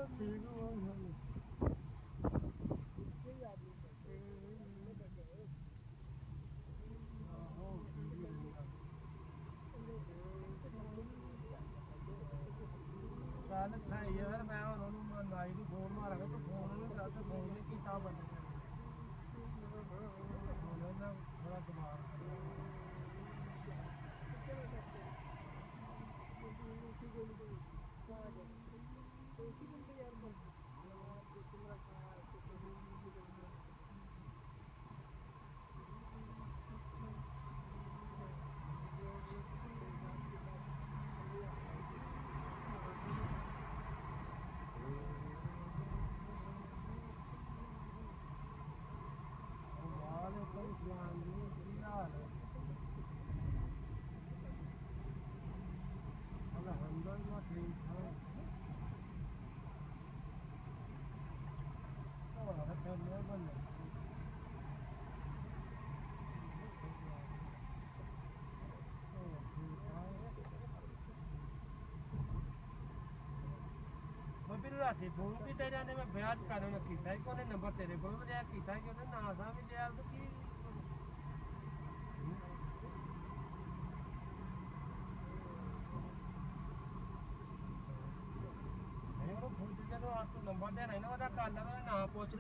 ਠੀਕ ਹੋ ਗੱਲ ਸਹੀ ਯਾਰ ਮੈਂ ਹੁਣ ਉਹਨੂੰ ਨਾਈ ਨੂੰ ਫੋਨ ਮਾਰਾਂਗਾ ਤੂੰ ਫੋਨ ਉਹਨੂੰ ਦੱਸ ਫੋਨ ਨਹੀਂ ਕੀਤਾ ਬੰਦੇ ਨੇ ਉਹਨਾਂ ਬੜਾ ਦਿਮਾਗ ਰਾਤੀ ਫੋਨ ਵੀ ਤੇਰੇ ਨੇ ਮੈਂ ਵਿਆਹ ਕਰਨ ਕੀਤਾ ਕਿ ਉਹਨੇ ਨੰਬਰ ਤੇਰੇ ਕੋਲ ਲਿਆ ਕੀਤਾ ਕਿ ਉਹਨੇ ਨਾਂ ਸਾਂ ਵੀ ਲਿਆ ਤੇ ਕੀ ਨਹੀਂ ਉਹ ਫੋਨ ਜਦੋਂ ਆਪ ਤੋਂ ਨੰਬਰ ਦੇਣਾ ਨਾ ਉਹਦਾ ਕਰ ਲੈਣਾ ਨਾਂ ਪੁੱਛ